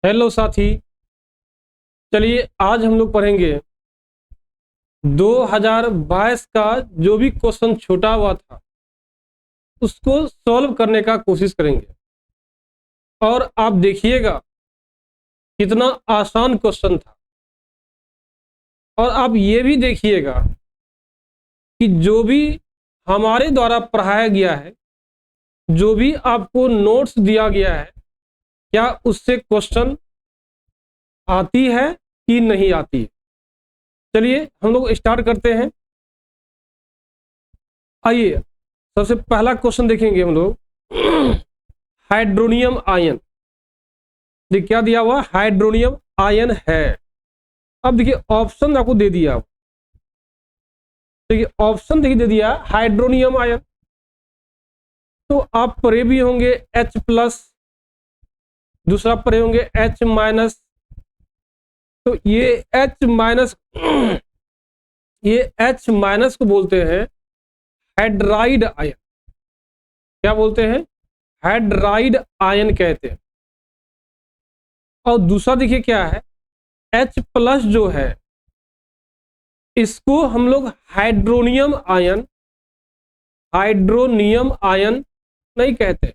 Hello साथी। चलिए आज हम लोग पढ़ेंगे 2022 का जो भी क्वेश्चन छूटा हुआ था उसको सॉल्व करने का कोशिश करेंगे। और आप देखिएगा कितना आसान क्वेश्चन था। और आप ये भी देखिएगा कि जो भी हमारे द्वारा पढ़ाया गया है, जो भी आपको नोट्स दिया गया है, क्या उससे क्वेश्चन आती है कि नहीं आती है। चलिए हम लोग स्टार्ट करते हैं। आइए सबसे पहला क्वेश्चन देखेंगे हम लोग। Hydronium ion. देखिए क्या दिया हुआ, हाइड्रोनियम आयन है। अब देखिए ऑप्शन आपको दे दिया। देखिए ऑप्शन देखिए दे दिया हाइड्रोनियम आयन। तो आप पढ़े भी होंगे H+, दूसरा पढ़े होंगे H-। तो ये H-, ये H- को बोलते हैं हाइड्राइड आयन। क्या बोलते हैं? हाइड्राइड आयन कहते हैं। और दूसरा देखिए क्या है, H+ जो है इसको हम लोग हाइड्रोनियम आयन, हाइड्रोनियम आयन नहीं कहते।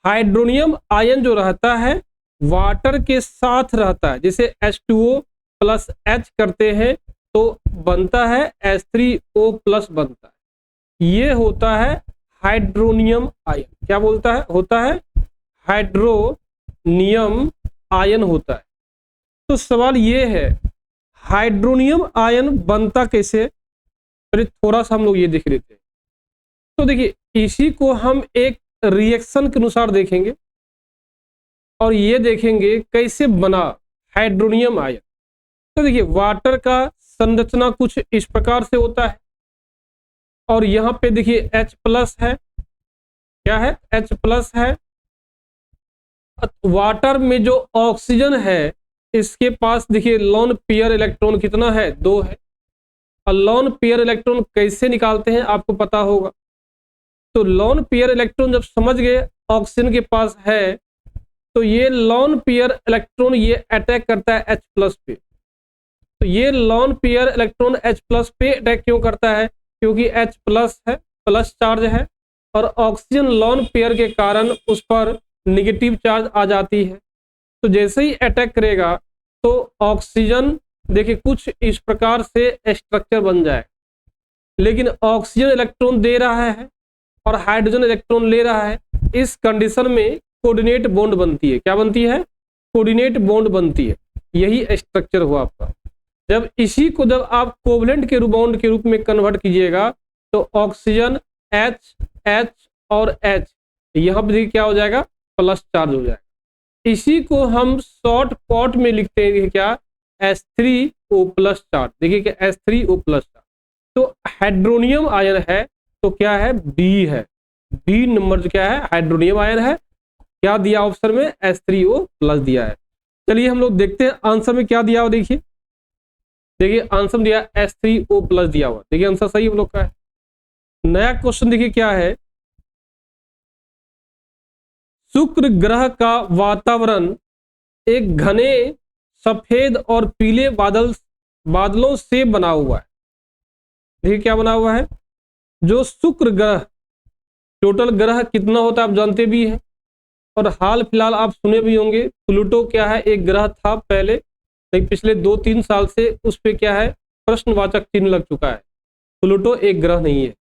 हाइड्रोनियम आयन जो रहता है वाटर के साथ रहता है, जैसे H2O+H करते हैं तो बनता है H3O+ बनता है। ये होता है हाइड्रोनियम आयन। क्या बोलता है? होता है हाइड्रोनियम आयन होता है। तो सवाल ये है हाइड्रोनियम आयन बनता कैसे। पहले थोड़ा सा हम लोग ये देख लेते हैं। तो देखिए इसी को हम एक रिएक्शन के अनुसार देखेंगे और ये देखेंगे कैसे बना हाइड्रोनियम आयन। तो देखिए वाटर का संरचना कुछ इस प्रकार से होता है और यहाँ पे देखिए H+ है। क्या है? H+ है। वाटर में जो ऑक्सीजन है इसके पास देखिए लोन पेयर इलेक्ट्रॉन कितना है? 2 है। और लोन पेयर इलेक्ट्रॉन कैसे निकालते हैं आपको पता होगा। तो लोन पेयर इलेक्ट्रॉन जब समझ गए ऑक्सीजन के पास है तो ये लोन पेयर इलेक्ट्रॉन ये अटैक करता है H+ पे। तो ये लोन पेयर इलेक्ट्रॉन H+ पे अटैक क्यों करता है? क्योंकि H+ है, प्लस चार्ज है और ऑक्सीजन लोन पेयर के कारण उस पर निगेटिव चार्ज आ जाती है। तो जैसे ही अटैक करेगा तो ऑक्सीजन देखिए कुछ इस प्रकार से स्ट्रक्चर बन जाए, लेकिन ऑक्सीजन इलेक्ट्रॉन दे रहा है और हाइड्रोजन इलेक्ट्रॉन ले रहा है। इस कंडीशन में कोऑर्डिनेट बॉन्ड बनती है। क्या बनती है? कोऑर्डिनेट बॉन्ड बनती है। यही स्ट्रक्चर हुआ आपका। जब इसी को जब आप कोवलेंट के बॉन्ड के रूप में कन्वर्ट कीजिएगा तो ऑक्सीजन H, H और H यहाँ पर क्या हो जाएगा? प्लस चार्ज हो जाएगा। इसी को हम शॉर्ट कॉट में लिखते हैं क्या? H3O+ charge. देखिए क्या H3O+ चार्ज। तो हाइड्रोनियम आयन है तो क्या है? बी है। बी नंबर जो क्या है? हाइड्रोनियम आयन है। क्या दिया ऑप्शन में? H3O+ दिया है। चलिए हम लोग देखते हैं आंसर में क्या दिया हुआ। देखिए देखिए आंसर दिया H3O+ दिया हुआ। देखिए आंसर सही हम लोग का है। नया क्वेश्चन देखिए क्या है, शुक्र ग्रह का वातावरण एक घने सफेद और पीले बादलों से बना हुआ है। देखिए क्या बना हुआ है, जो शुक्र ग्रह, टोटल ग्रह कितना होता है आप जानते भी हैं और हाल फिलहाल आप सुने भी होंगे प्लूटो क्या है, एक ग्रह था पहले, नहीं पिछले 2-3 साल से उस पे क्या है प्रश्नवाचक चिन्ह लग चुका है। प्लूटो एक ग्रह नहीं है,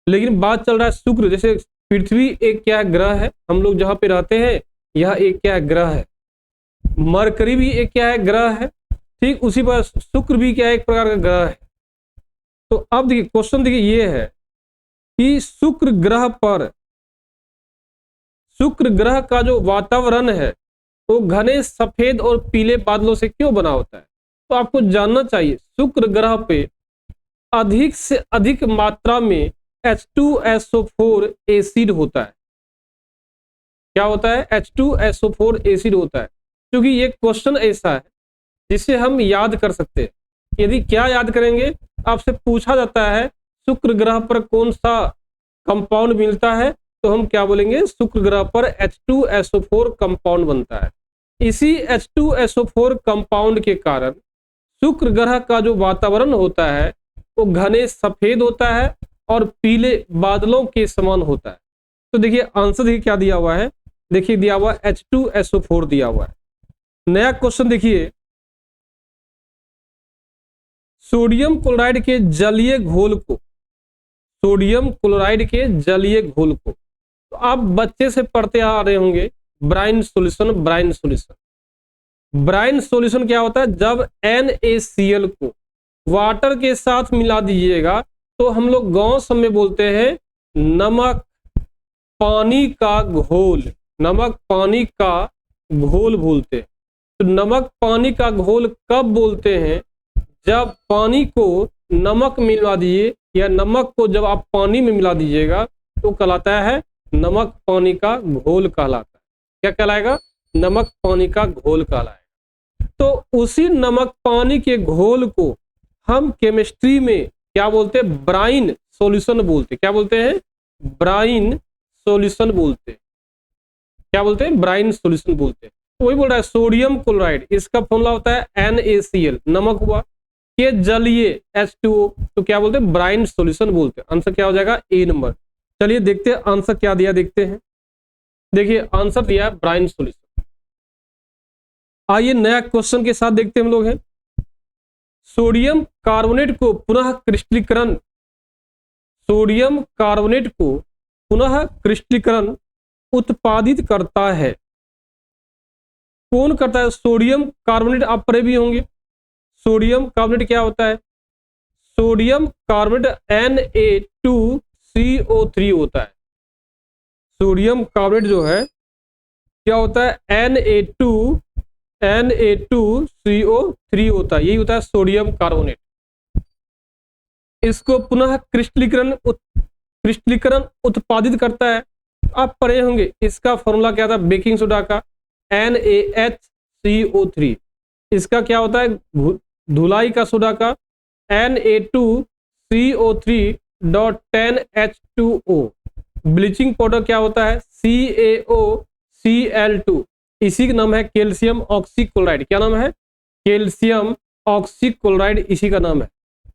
लेकिन बात चल रहा है शुक्र। जैसे पृथ्वी एक क्या है? ग्रह है, हम लोग जहां पे रहते हैं यह एक क्या है? ग्रह है। मरकरी भी एक क्या है? ग्रह है। ठीक उसी पर शुक्र भी क्या है? एक प्रकार का ग्रह है। तो अब देखिए क्वेश्चन देखिए ये है कि शुक्र ग्रह का जो वातावरण है वो घने सफेद और पीले बादलों से क्यों बना होता है। तो आपको जानना चाहिए शुक्र ग्रह पे अधिक से अधिक मात्रा में H2SO4 एसिड होता है। क्या होता है? H2SO4 एसिड होता है। क्योंकि ये क्वेश्चन ऐसा है जिसे हम याद कर सकते हैं। यदि क्या याद करेंगे, आपसे पूछा जाता है शुक्र ग्रह पर कौन सा कंपाउंड मिलता है तो हम क्या बोलेंगे? शुक्र ग्रह पर H2SO4 कंपाउंड बनता है। इसी H2SO4 कंपाउंड के कारण शुक्र ग्रह का जो वातावरण होता है वो घने सफेद होता है और पीले बादलों के समान होता है। तो देखिए आंसर देखिए क्या दिया हुआ है, देखिए दिया हुआ H2SO4 दिया हुआ है। नया क्वेश्चन देखिए, सोडियम क्लोराइड के जलीय घोल को, सोडियम क्लोराइड के जलीय घोल को, तो आप बच्चे से पढ़ते आ रहे होंगे brine solution. Brine solution, brine solution क्या होता है, जब NaCl को वाटर के साथ मिला दीजिएगा तो हम लोग गांव सब में बोलते हैं नमक पानी का घोल, नमक पानी का घोल बोलते हैं। तो नमक पानी का घोल कब बोलते हैं, जब पानी को नमक मिला दिए या नमक को जब आप पानी में मिला दीजिएगा तो कहलाता है नमक पानी का घोल कहलाता है। क्या कहलाएगा, नमक पानी का घोल कहलाएगा। तो उसी नमक पानी के घोल को हम केमिस्ट्री में क्या बोलते हैं, ब्राइन सॉल्यूशन बोलते हैं। क्या बोलते हैं, ब्राइन सॉल्यूशन बोलते हैं। क्या बोलते हैं, ब्राइन सॉल्यूशन बोलते हैं। तो वही बोल रहा है सोडियम क्लोराइड, इसका फॉर्मूला होता है NaCl, नमक हुआ, के जलीय H2O, तो क्या बोलते हैं, ब्राइन सॉल्यूशन बोलते हैं। आंसर क्या हो जाएगा, ए नंबर। चलिए देखते हैं आंसर क्या दिया, देखते हैं। देखिए आंसर दिया है ब्राइन सॉल्यूशन। आइए नया क्वेश्चन के साथ देखते हैं हम लोग हैं। सोडियम कार्बोनेट को पुनः क्रिस्टलीकरण, सोडियम कार्बोनेट को पुनः क्रिस्टलीकरण उत्पादित करता है। कौन करता है, सोडियम कार्बोनेट, आप पढ़े भी होंगे। सोडियम कार्बोनेट क्या होता है, सोडियम कार्बोनेट Na2CO3 होता है। सोडियम कार्बोनेट जो है क्या होता है, Na2CO3 होता है, यही होता है सोडियम कार्बोनेट। इसको पुनः क्रिस्टलीकरण उत्पादित करता है। आप पढ़े होंगे इसका फॉर्मूला क्या था, बेकिंग सोडा का NaHCO3। इसका क्या होता है, धुलाई का सोडा का Na2CO3.10H2O। ब्लीचिंग पाउडर क्या होता है, CaOCl2, इसी का नाम है कैल्शियम ऑक्सीक्लोराइड। क्या नाम है, कैल्शियम ऑक्सीक्लोराइड, इसी का नाम है।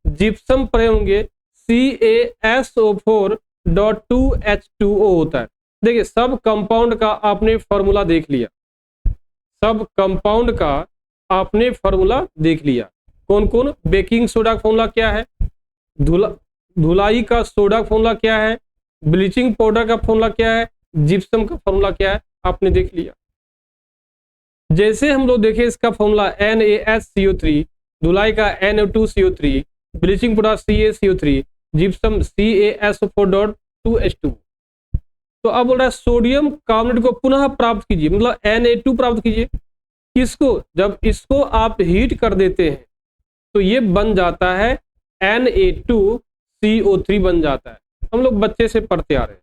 जिप्सम पढ़े होंगे CaSO4.2H2O होता है। देखिए सब कंपाउंड का आपने फॉर्मूला देख लिया, सब कंपाउंड का आपने फॉर्मूला देख लिया। कौन कौन, बेकिंग सोडा का फॉर्मूला क्या है, धुलाई का सोडा का फॉर्मूला क्या है, ब्लीचिंग पाउडर का फॉर्मूला क्या है, जिप्सम का फॉर्मूला क्या है, आपने देख लिया। जैसे हम लोग देखें इसका फॉर्मूला NaHCO3, धुलाई का Na2CO3, bleaching powder CaCO3, gypsum CaSO4.2H2। तो अब बोल रहा है सोडियम कार्बोनेट को पुनः प्राप्त कीजिए, मतलब Na2 प्राप्त कीजिए। किसको, जब इसको आप हीट कर देते हैं तो ये बन जाता है Na2CO3 बन जाता है। हम लोग बच्चे से पढ़ते आ रहे हैं।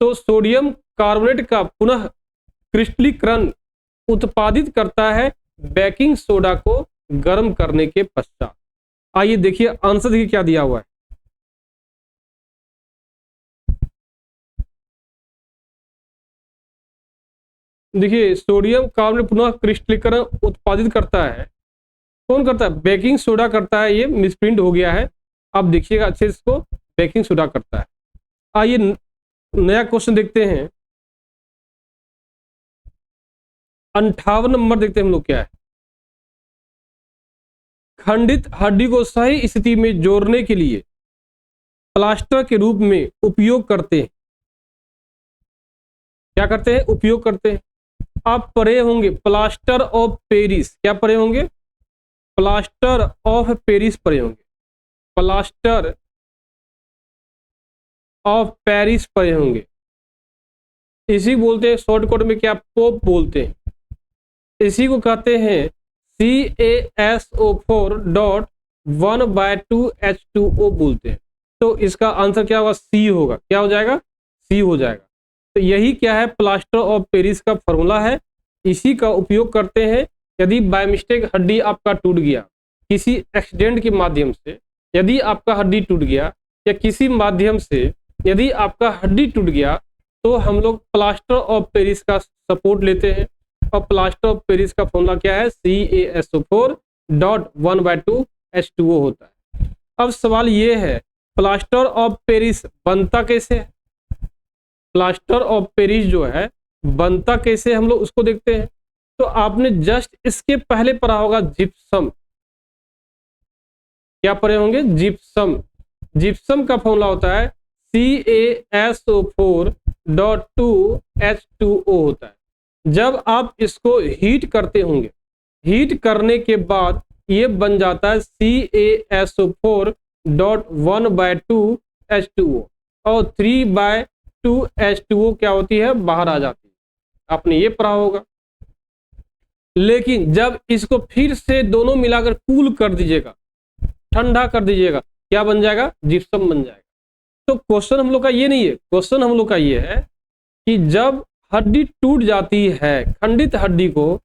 तो सोडियम कार्बोनेट का पुनः क्रिस्टलीकरण उत्पादित करता है बेकिंग सोडा को गर्म करने के पश्चात। आइए देखिए आंसर देखिए क्या दिया हुआ है। देखिए सोडियम कार्बोनेट पुनः क्रिस्टलीकरण उत्पादित करता है, कौन करता है, बेकिंग सोडा करता है। ये मिसप्रिंट हो गया है, आप देखिएगा अच्छे से, इसको बेकिंग सोडा करता है। आइए नया क्वेश्चन देखते हैं। 58 नंबर देखते हैं हम लोग क्या है। खंडित हड्डी को सही स्थिति में जोड़ने के लिए प्लास्टर के रूप में उपयोग करते हैं। क्या करते हैं, उपयोग करते हैं। आप पढ़े होंगे प्लास्टर ऑफ पेरिस, क्या पढ़े होंगे, प्लास्टर ऑफ पेरिस पढ़े होंगे, प्लास्टर ऑफ पेरिस पढ़े होंगे। इसी बोलते हैं शॉर्टकट में क्या, पोप बोलते हैं। इसी को कहते हैं CaSO4.1/2H2O बोलते हैं। तो इसका आंसर क्या होगा, सी होगा। क्या हो जाएगा, सी हो जाएगा। तो यही क्या है, प्लास्टर ऑफ पेरिस का फॉर्मूला है। इसी का उपयोग करते हैं यदि बाय मिस्टेक हड्डी आपका टूट गया, किसी एक्सीडेंट के माध्यम से यदि आपका हड्डी टूट गया, या किसी माध्यम से यदि आपका हड्डी टूट गया, तो हम लोग प्लास्टर ऑफ पेरिस का सपोर्ट लेते हैं। और प्लास्टर ऑफ पेरिस का फॉर्मूला क्या है, CaSO4.1/2H2O होता है। अब सवाल ये है, प्लास्टर ऑफ पेरिस बनता कैसे है? प्लास्टर ऑफ पेरिस जो है बनता कैसे, हम लोग उसको देखते हैं। तो आपने जस्ट इसके पहले पढ़ा होगा जिप्सम। क्या पढ़े होंगे? जिप्सम। जिप्सम का फॉर्मूला होता है CaSO4.2H2O होता है। जब आप इसको हीट करते होंगे, हीट करने के बाद ये बन जाता है CaSO4.1/2H2O और 3/2H2O क्या होती है, बाहर आ जाती है। आपने ये पढ़ा होगा। लेकिन जब इसको फिर से दोनों मिलाकर कूल कर दीजिएगा, ठंडा कर दीजिएगा, क्या बन जाएगा? जिप्सम बन जाएगा। तो क्वेश्चन हम लोग का ये नहीं है, क्वेश्चन हम लोग का ये है कि जब हड्डी टूट जाती है, खंडित हड्डी को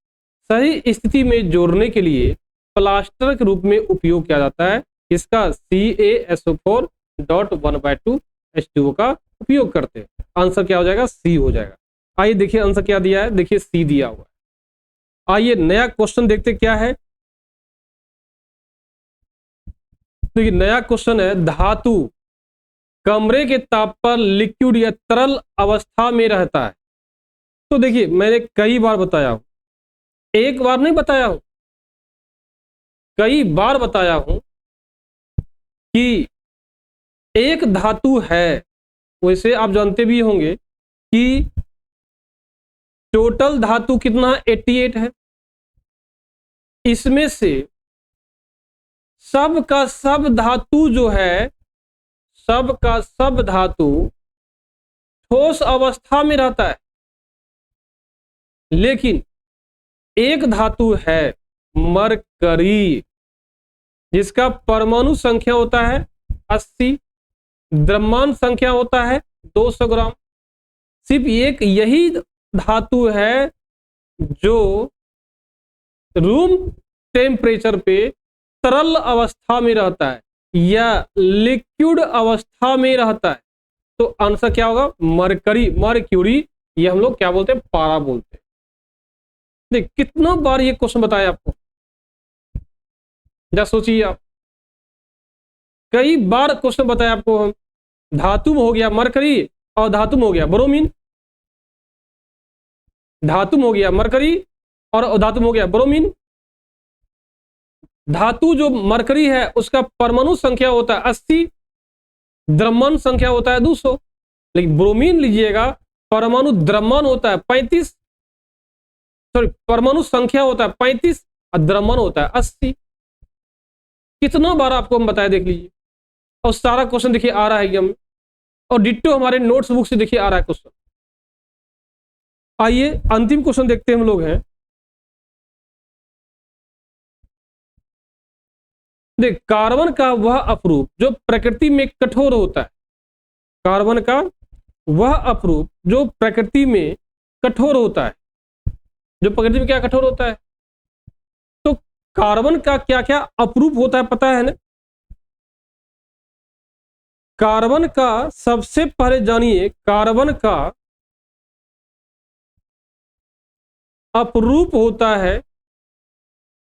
सही स्थिति में जोड़ने के लिए प्लास्टर के रूप में उपयोग किया जाता है। इसका CaSO4.1/2H2O का उपयोग करते हैं। आंसर क्या हो जाएगा? सी हो जाएगा। आइए देखिए आंसर क्या दिया है, देखिए सी दिया हुआ है। आइए नया क्वेश्चन देखते क्या है। देखिए नया क्वेश्चन है, धातु कमरे के ताप पर लिक्विड या तरल अवस्था में रहता है। तो देखिए मैंने कई बार बताया हूं, एक बार नहीं बताया हूं, कई बार बताया हूं कि एक धातु है, वैसे आप जानते भी होंगे कि टोटल धातु कितना 88 है। इसमें से सब का सब धातु जो है, सब का सब धातु ठोस अवस्था में रहता है। लेकिन एक धातु है मरकरी, जिसका परमाणु संख्या होता है 80, द्रव्यमान संख्या होता है 200 ग्राम। सिर्फ एक यही धातु है जो रूम टेम्परेचर पे तरल अवस्था में रहता है या लिक्विड अवस्था में रहता है। तो आंसर क्या होगा? Mercury, mercury. ये हम लोग क्या बोलते हैं? पारा बोलते हैं। देख कितना बार ये क्वेश्चन बताया आपको, जा सोचिए आप, कई बार क्वेश्चन बताया आपको हम। धातु में हो गया मरकरी और धातु में हो गया ब्रोमीन, धातु में हो गया मरकरी और धातु में हो गया ब्रोमीन। धातु जो मरकरी है उसका परमाणु संख्या होता है 80, द्रव्यमान संख्या होता है 200। लेकिन ब्रोमीन लीजिएगा, परमाणु द्रव्यमान होता है 35, सॉरी परमाणु संख्या होता है 35 और द्रव्यमान होता है 80। कितना बार आपको हम बताया, देख लीजिए। और सारा क्वेश्चन देखिए आ रहा है एकदम, और डिट्टो हमारे नोट्स बुक से देखिए आ रहा है क्वेश्चन। आइए अंतिम क्वेश्चन देखते हैं हम लोग हैं। देख कार्बन का वह अपरूप जो प्रकृति में कठोर होता है, कार्बन का वह अपरूप जो प्रकृति में कठोर होता है, जो प्रकृति में क्या कठोर होता है। तो कार्बन का क्या क्या अपरूप होता है पता है ना? कार्बन का सबसे पहले जानिए, कार्बन का अपरूप होता है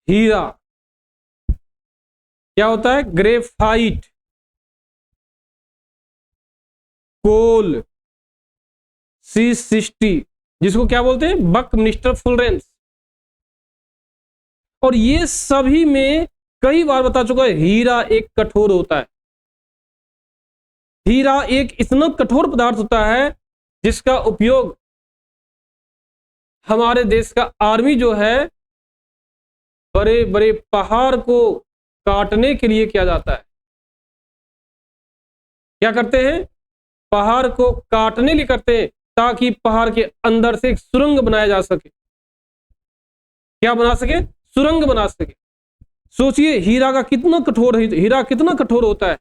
हीरा। क्या होता है? ग्रेफाइट, कोल, C60, जिसको क्या बोलते हैं? बकमिस्टर फुलरेंस। और ये सभी में कई बार बता चुका है, हीरा एक कठोर होता है। हीरा एक इतना कठोर पदार्थ होता है जिसका उपयोग हमारे देश का आर्मी जो है बड़े बड़े पहाड़ को काटने के लिए किया जाता है। क्या करते हैं? पहाड़ को काटने लिए करते हैं ताकि पहाड़ के अंदर से एक सुरंग बनाया जा सके। क्या बना सके? सुरंग बना सके। सोचिए हीरा का कितना कठोर, हीरा कितना कठोर होता है।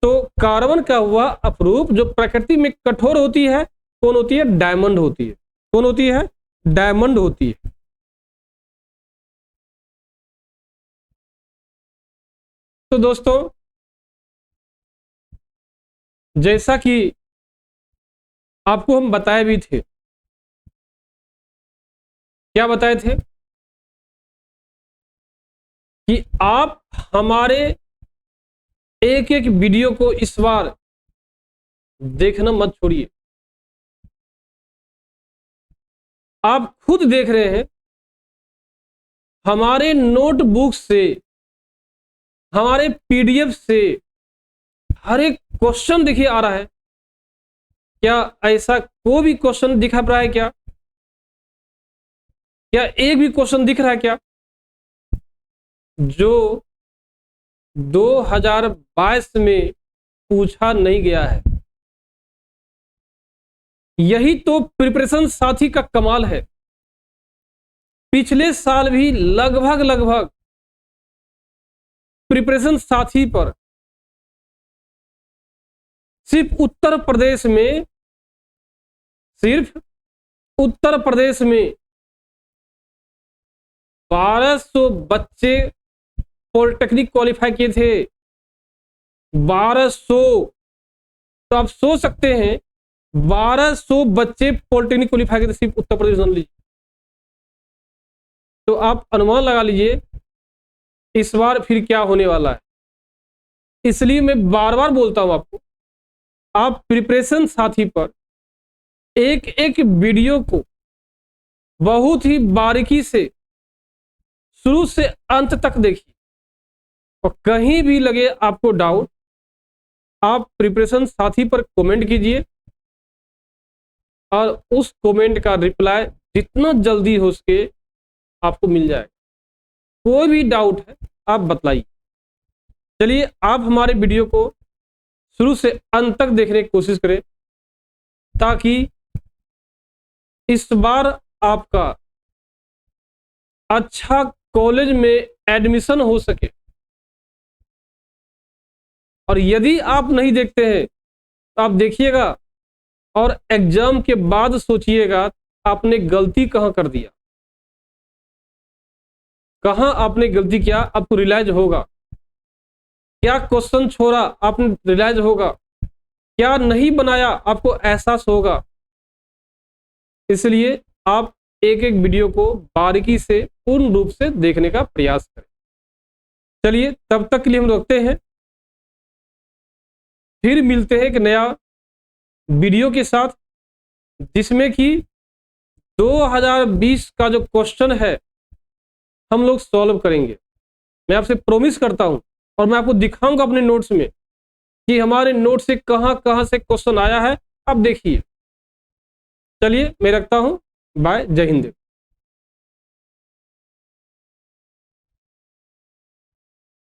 तो कार्बन का वह अपरूप जो प्रकृति में कठोर होती है कौन होती है? डायमंड होती है। कौन होती है? डायमंड होती है। तो दोस्तों जैसा कि आपको हम बताए भी थे क्या बताए थे कि आप हमारे एक एक वीडियो को इस बार देखना मत छोड़िए। आप खुद देख रहे हैं हमारे नोटबुक से, हमारे पीडीएफ से हर एक क्वेश्चन देखिए आ रहा है। क्या ऐसा कोई भी क्वेश्चन दिखा रहा है क्या? क्या एक भी क्वेश्चन दिख रहा है क्या जो 2022 में पूछा नहीं गया है? यही तो प्रिपरेशन साथी का कमाल है। पिछले साल भी लगभग प्रिपरेशन साथी पर सिर्फ उत्तर प्रदेश में 1200 बच्चे पॉलिटेक्निक क्वालिफाई किए थे। 1200। तो आप सोच सकते हैं 1200 बच्चे पॉलिटेक्निक क्वालिफाई किए थे सिर्फ उत्तर प्रदेश में। तो आप अनुमान लगा लीजिए इस बार फिर क्या होने वाला है। इसलिए मैं बार बार बोलता हूं आपको, आप प्रिपरेशन साथी पर एक एक वीडियो को बहुत ही बारीकी से शुरू से अंत तक देखिए, और कहीं भी लगे आपको डाउट आप प्रिपरेशन साथी पर कमेंट कीजिए और उस कमेंट का रिप्लाई जितना जल्दी हो सके आपको मिल जाएगा। कोई भी डाउट है आप बतलाइए। चलिए आप हमारे वीडियो को शुरू से अंत तक देखने की कोशिश करें ताकि इस बार आपका अच्छा कॉलेज में एडमिशन हो सके। और यदि आप नहीं देखते हैं तो आप देखिएगा और एग्जाम के बाद सोचिएगा आपने गलती कहां कर दिया, कहां आपने गलती किया, आपको रियलाइज होगा। क्या क्वेश्चन छोड़ा आपने रियलाइज होगा, क्या नहीं बनाया आपको एहसास होगा। इसलिए आप एक एक वीडियो को बारीकी से पूर्ण रूप से देखने का प्रयास करें। चलिए तब तक के लिए हम रखते हैं, फिर मिलते हैं एक नया वीडियो के साथ जिसमें कि 2020 का जो क्वेश्चन है हम लोग सॉल्व करेंगे। मैं आपसे प्रॉमिस करता हूं और मैं आपको दिखाऊंगा अपने नोट्स में कि हमारे नोट से कहां कहां से क्वेश्चन आया है। आप देखिए। चलिए मैं रखता हूं, बाय, जय हिंद।